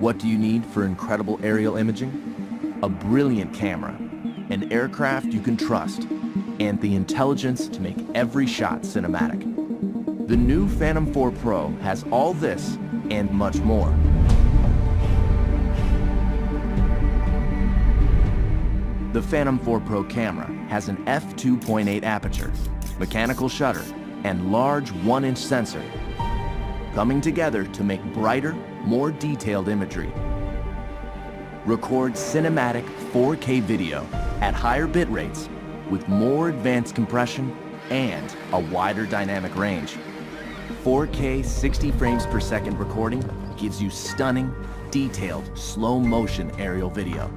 What do you need for incredible aerial imaging? A brilliant camera, an aircraft you can trust, and the intelligence to make every shot cinematic. The new Phantom 4 Pro has all this and much more. The Phantom 4 Pro camera has an f2.8 aperture, mechanical shutter, and large 1-inch sensor, coming together to make brighter, more detailed imagery. Record cinematic 4K video at higher bit rates with more advanced compression and a wider dynamic range. 4K 60 frames per second recording gives you stunning, detailed, slow-motion aerial video.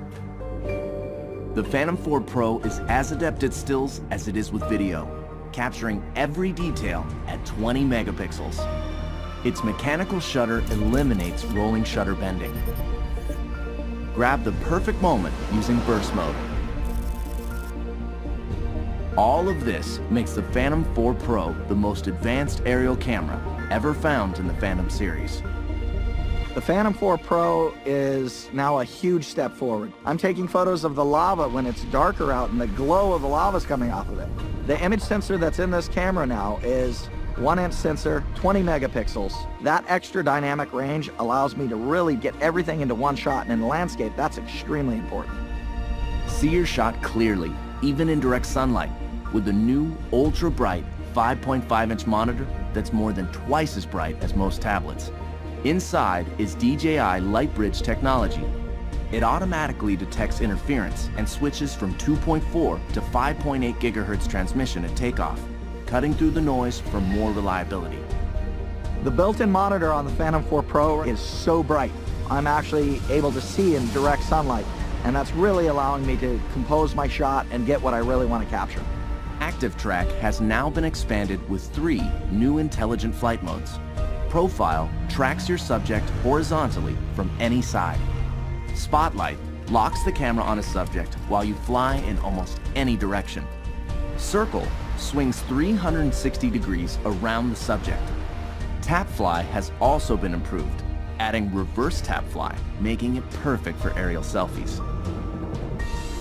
The Phantom 4 Pro is as adept at stills as it is with video, capturing every detail at 20 megapixels. Its mechanical shutter eliminates rolling shutter bending. Grab the perfect moment using burst mode. All of this makes the Phantom 4 Pro the most advanced aerial camera ever found in the Phantom series. The Phantom 4 Pro is now a huge step forward. I'm taking photos of the lava when it's darker out and the glow of the lava is coming off of it. The image sensor that's in this camera now is 1-inch sensor, 20 megapixels. That extra dynamic range allows me to really get everything into one shot, and in the landscape, that's extremely important. See your shot clearly, even in direct sunlight, with the new ultra-bright 5.5-inch monitor that's more than twice as bright as most tablets. Inside is DJI LightBridge technology. It automatically detects interference and switches from 2.4 to 5.8 gigahertz transmission at takeoff, cutting through the noise for more reliability. The built-in monitor on the Phantom 4 Pro is so bright. I'm actually able to see in direct sunlight, and that's really allowing me to compose my shot and get what I really want to capture. Active Track has now been expanded with 3 new intelligent flight modes. Profile tracks your subject horizontally from any side. Spotlight locks the camera on a subject while you fly in almost any direction. Circle swings 360 degrees around the subject. Tap Fly has also been improved, adding reverse tap fly, making it perfect for aerial selfies.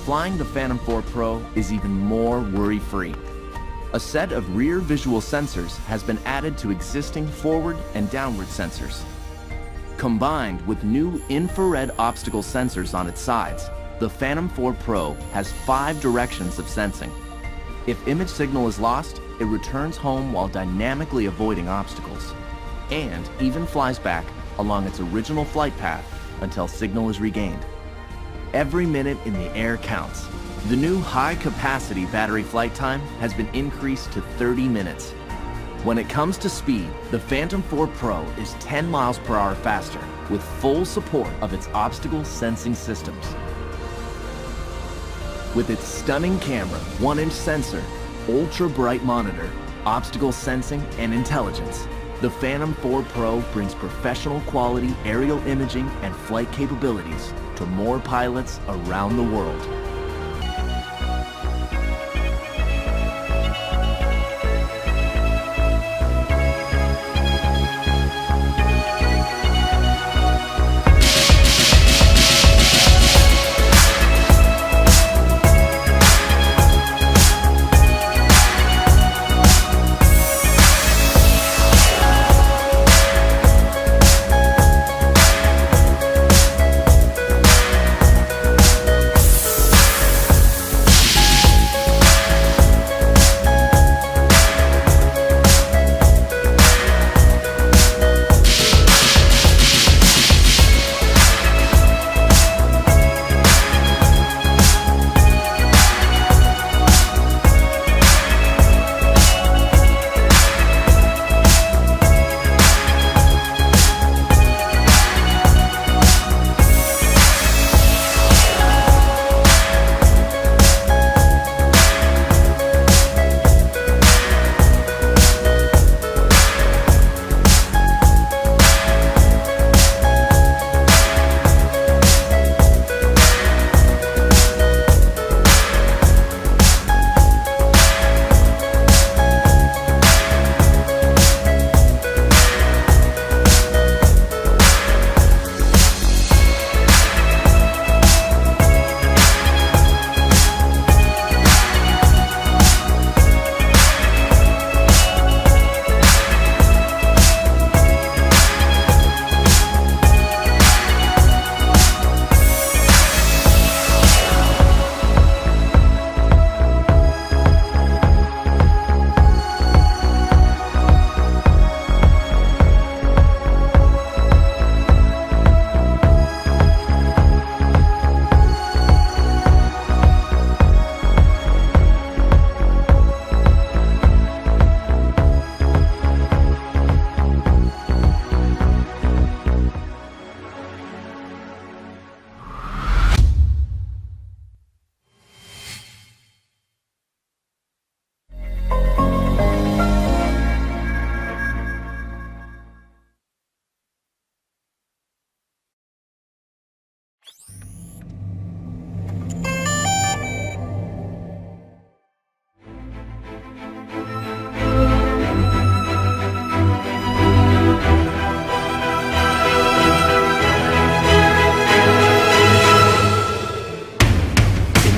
Flying the Phantom 4 Pro is even more worry-free. A set of rear visual sensors has been added to existing forward and downward sensors. Combined with new infrared obstacle sensors on its sides, the Phantom 4 Pro has 5 directions of sensing. If image signal is lost, it returns home while dynamically avoiding obstacles, and even flies back along its original flight path until signal is regained. Every minute in the air counts. The new high-capacity battery flight time has been increased to 30 minutes. When it comes to speed, the Phantom 4 Pro is 10 miles per hour faster with full support of its obstacle sensing systems. With its stunning camera, 1-inch sensor, ultra-bright monitor, obstacle sensing, and intelligence, the Phantom 4 Pro brings professional quality aerial imaging and flight capabilities to more pilots around the world.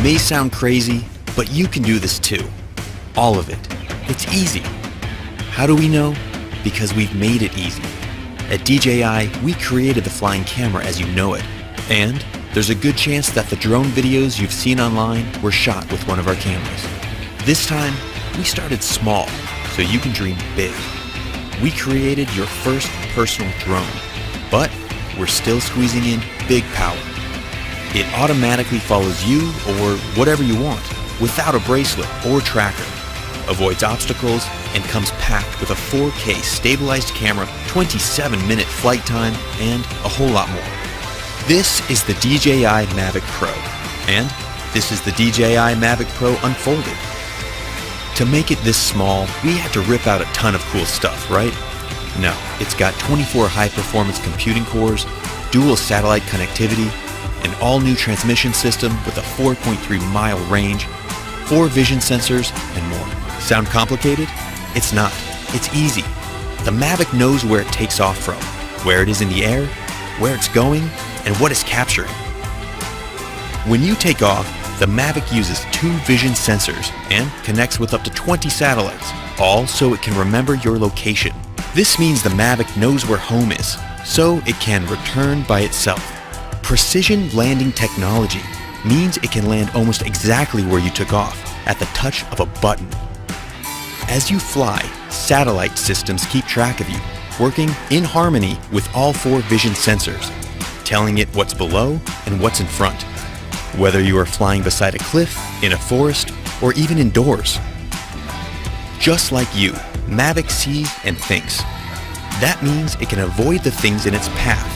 may sound crazy, but you can do this too. All of it. It's easy. How do we know? Because we've made it easy. At DJI, we created the flying camera as you know it. And there's a good chance that the drone videos you've seen online were shot with one of our cameras. This time, we started small, so you can dream big. We created your first personal drone, but we're still squeezing in big power. It automatically follows you or whatever you want, without a bracelet or tracker, avoids obstacles, and comes packed with a 4K stabilized camera, 27-minute flight time, and a whole lot more. This is the DJI Mavic Pro, and this is the DJI Mavic Pro Unfolded. To make it this small, we had to rip out a ton of cool stuff, right? No, it's got 24 high-performance computing cores, dual satellite connectivity, an all-new transmission system with a 4.3-mile range, 4 vision sensors, and more. Sound complicated? It's not. It's easy. The Mavic knows where it takes off from, where it is in the air, where it's going, and what it's capturing. When you take off, the Mavic uses 2 vision sensors and connects with up to 20 satellites, all so it can remember your location. This means the Mavic knows where home is, so it can return by itself. Precision landing technology means it can land almost exactly where you took off, at the touch of a button. As you fly, satellite systems keep track of you, working in harmony with all 4 vision sensors, telling it what's below and what's in front, whether you are flying beside a cliff, in a forest, or even indoors. Just like you, Mavic sees and thinks. That means it can avoid the things in its path,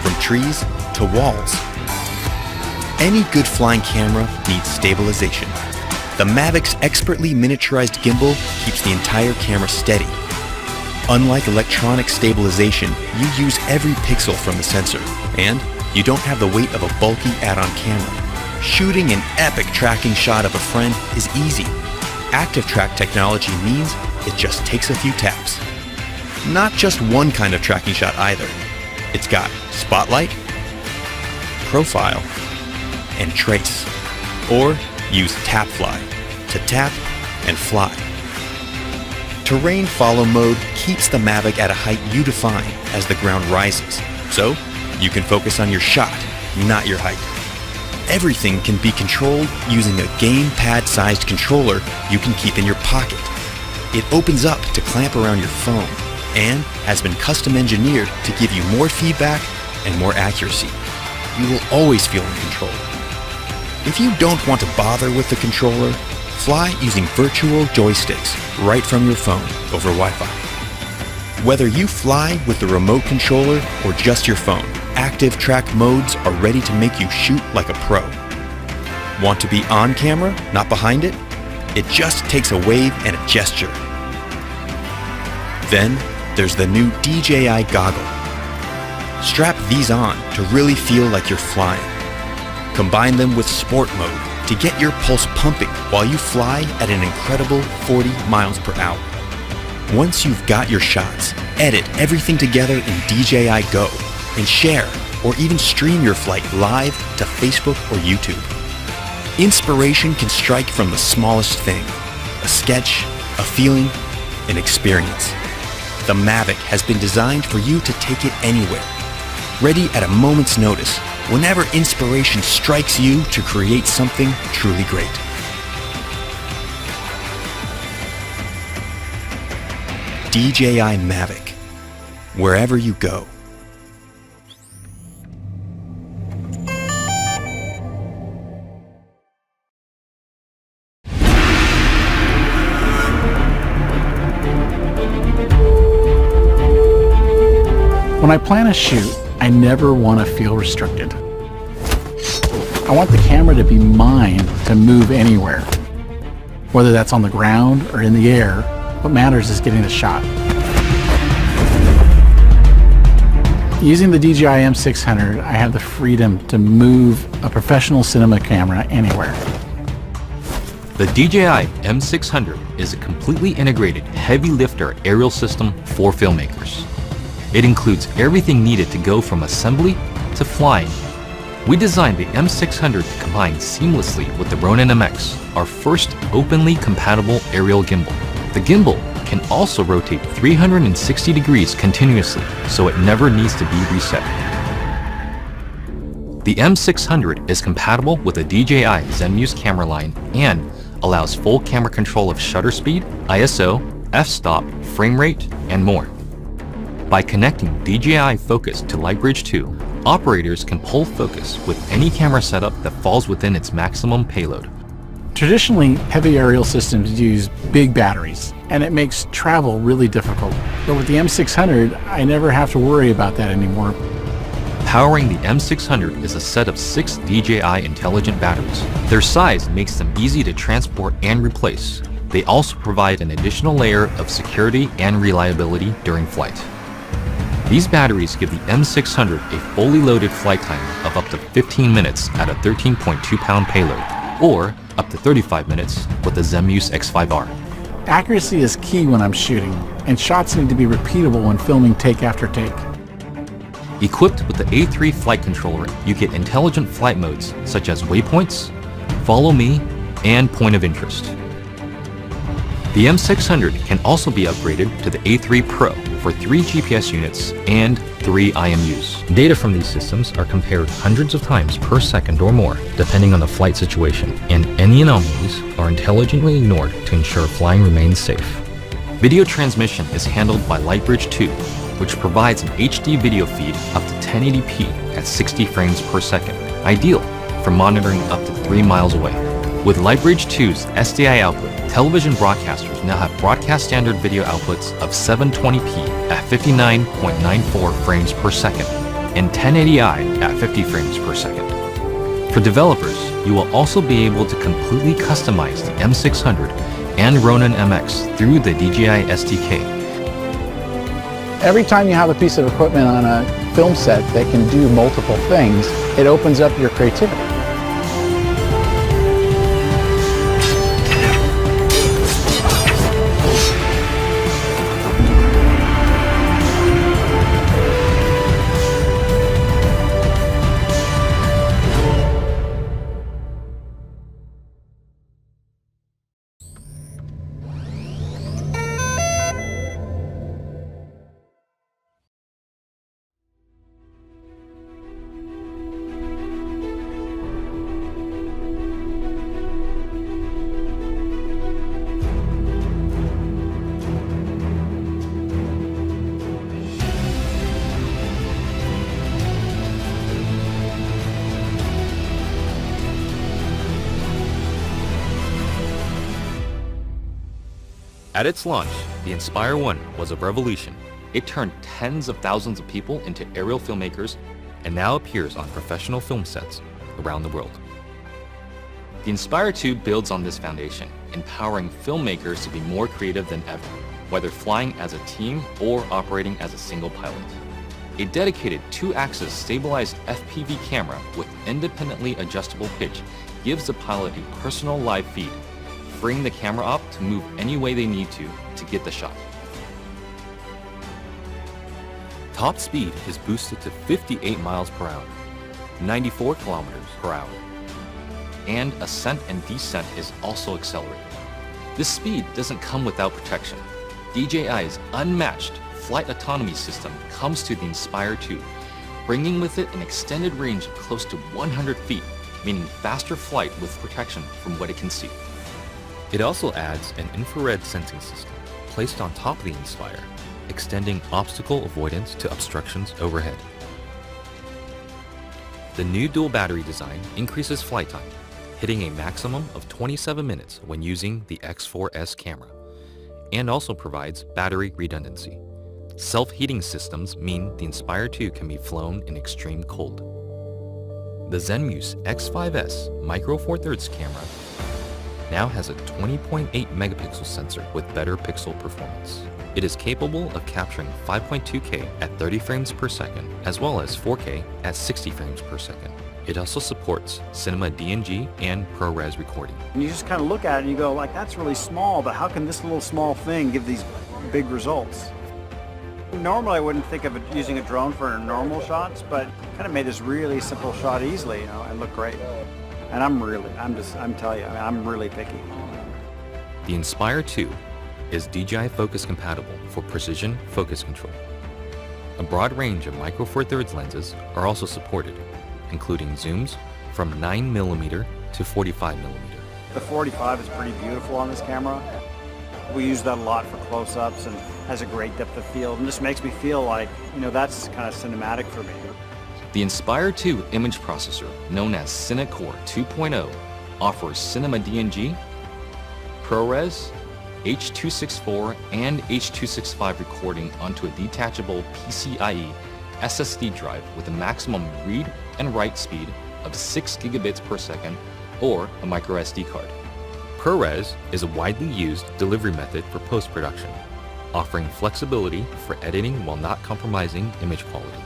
from trees to walls. Any good flying camera needs stabilization. The Mavic's expertly miniaturized gimbal keeps the entire camera steady. Unlike electronic stabilization, you use every pixel from the sensor, and you don't have the weight of a bulky add-on camera. Shooting an epic tracking shot of a friend is easy. Active track technology means it just takes a few taps. Not just one kind of tracking shot either. It's got spotlight, profile, and trace. Or use tap fly to tap and fly. Terrain follow mode keeps the Mavic at a height you define as the ground rises, so you can focus on your shot, not your height. Everything can be controlled using a gamepad-sized controller you can keep in your pocket. It opens up to clamp around your phone and has been custom engineered to give you more feedback and more accuracy. You will always feel in control. If you don't want to bother with the controller, fly using virtual joysticks right from your phone over Wi-Fi. Whether you fly with the remote controller or just your phone, active track modes are ready to make you shoot like a pro. Want to be on camera, not behind it? It just takes a wave and a gesture. Then there's the new DJI goggle. Strap these on to really feel like you're flying. Combine them with sport mode to get your pulse pumping while you fly at an incredible 40 miles per hour. Once you've got your shots, edit everything together in DJI Go and share or even stream your flight live to Facebook or YouTube. Inspiration can strike from the smallest thing, a sketch, a feeling, an experience. The Mavic has been designed for you to take it anywhere, ready at a moment's notice, whenever inspiration strikes you to create something truly great. DJI Mavic, wherever you go. When I plan a shoot, I never want to feel restricted. I want the camera to be mine to move anywhere. Whether that's on the ground or in the air, what matters is getting the shot. Using the DJI M600, I have the freedom to move a professional cinema camera anywhere. The DJI M600 is a completely integrated heavy lifter aerial system for filmmakers. It includes everything needed to go from assembly to flying. We designed the M600 to combine seamlessly with the Ronin MX, our first openly compatible aerial gimbal. The gimbal can also rotate 360 degrees continuously, so it never needs to be reset. The M600 is compatible with the DJI Zenmuse camera line and allows full camera control of shutter speed, ISO, f-stop, frame rate, and more. By connecting DJI Focus to Lightbridge 2, operators can pull focus with any camera setup that falls within its maximum payload. Traditionally, heavy aerial systems use big batteries, and it makes travel really difficult. But with the M600, I never have to worry about that anymore. Powering the M600 is a set of 6 DJI intelligent batteries. Their size makes them easy to transport and replace. They also provide an additional layer of security and reliability during flight. These batteries give the M600 a fully loaded flight time of up to 15 minutes at a 13.2-pound payload, or up to 35 minutes with the Zenmuse X5R. Accuracy is key when I'm shooting, and shots need to be repeatable when filming take after take. Equipped with the A3 flight controller, you get intelligent flight modes such as waypoints, follow me, and point of interest. The M600 can also be upgraded to the A3 Pro for 3 GPS units and 3 IMUs. Data from these systems are compared hundreds of times per second or more, depending on the flight situation, and any anomalies are intelligently ignored to ensure flying remains safe. Video transmission is handled by Lightbridge 2, which provides an HD video feed up to 1080p at 60 frames per second, ideal for monitoring up to 3 miles away. With Lightbridge 2's SDI output, television broadcasters now have broadcast standard video outputs of 720p at 59.94 frames per second and 1080i at 50 frames per second. For developers, you will also be able to completely customize the M600 and Ronin MX through the DJI SDK. Every time you have a piece of equipment on a film set that can do multiple things, it opens up your creativity. At its launch, the Inspire 1 was a revolution. It turned tens of thousands of people into aerial filmmakers and now appears on professional film sets around the world. The Inspire 2 builds on this foundation, empowering filmmakers to be more creative than ever, whether flying as a team or operating as a single pilot. A dedicated 2-axis stabilized FPV camera with independently adjustable pitch gives the pilot a personal live feed, freeing the camera op to move any way they need to get the shot. Top speed is boosted to 58 miles per hour, 94 kilometers per hour, and ascent and descent is also accelerated. This speed doesn't come without protection. DJI's unmatched flight autonomy system comes to the Inspire 2, bringing with it an extended range of close to 100 feet, meaning faster flight with protection from what it can see. It also adds an infrared sensing system placed on top of the Inspire, extending obstacle avoidance to obstructions overhead. The new dual battery design increases flight time, hitting a maximum of 27 minutes when using the X4S camera, and also provides battery redundancy. Self-heating systems mean the Inspire 2 can be flown in extreme cold. The Zenmuse X5S Micro Four Thirds camera now has a 20.8 megapixel sensor with better pixel performance. It is capable of capturing 5.2K at 30 frames per second, as well as 4K at 60 frames per second. It also supports cinema DNG and ProRes recording. And you just kind of look at it and you go, like, that's really small, but how can this little small thing give these big results? Normally I wouldn't think of using a drone for normal shots, but kind of made this really simple shot easily, you know, and look great. And I'm telling you, I'm really picky. The Inspire 2 is DJI focus compatible for precision focus control. A broad range of micro four thirds lenses are also supported, including zooms from 9mm to 45mm. The 45 is pretty beautiful on this camera. We use that a lot for close-ups and has a great depth of field and just makes me feel like, you know, that's kind of cinematic for me. The Inspire 2 image processor, known as CineCore 2.0, offers Cinema DNG, ProRes, H.264 and H.265 recording onto a detachable PCIe SSD drive with a maximum read and write speed of 6 gigabits per second or a micro SD card. ProRes is a widely used delivery method for post-production, offering flexibility for editing while not compromising image quality.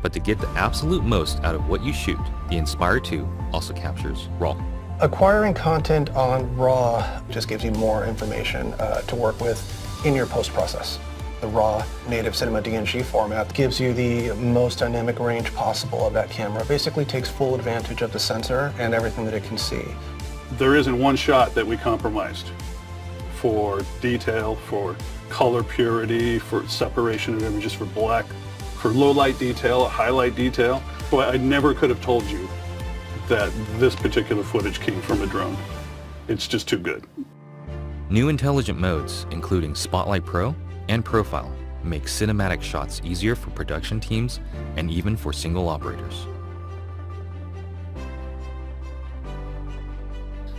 But to get the absolute most out of what you shoot, the Inspire 2 also captures RAW. Acquiring content on RAW just gives you more information to work with in your post-process. The RAW native Cinema DNG format gives you the most dynamic range possible of that camera. Basically takes full advantage of the sensor and everything that it can see. There isn't one shot that we compromised for detail, for color purity, for separation of images, for black, for low light detail, highlight detail. But I never could have told you that this particular footage came from a drone. It's just too good. New intelligent modes, including Spotlight Pro and Profile, make cinematic shots easier for production teams and even for single operators.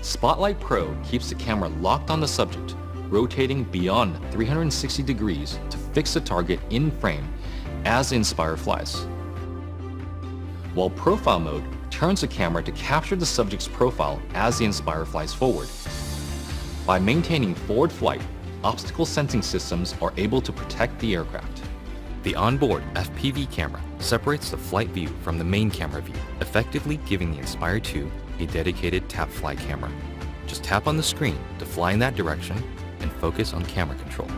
Spotlight Pro keeps the camera locked on the subject, rotating beyond 360 degrees to fix the target in frame as the Inspire flies. While Profile mode turns the camera to capture the subject's profile as the Inspire flies forward. By maintaining forward flight, obstacle sensing systems are able to protect the aircraft. The onboard FPV camera separates the flight view from the main camera view, effectively giving the Inspire 2 a dedicated tap fly camera. Just tap on the screen to fly in that direction and focus on camera control.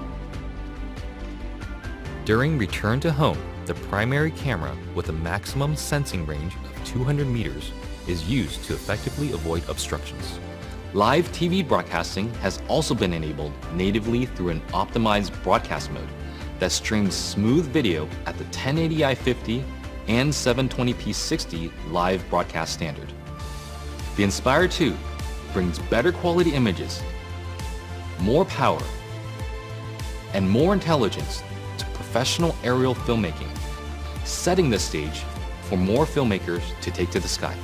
During return to home, the primary camera with a maximum sensing range of 200 meters is used to effectively avoid obstructions. Live TV broadcasting has also been enabled natively through an optimized broadcast mode that streams smooth video at the 1080i50 and 720p 60 live broadcast standard. The Inspire 2 brings better quality images, more power, and more intelligence to professional aerial filmmaking, setting the stage for more filmmakers to take to the sky.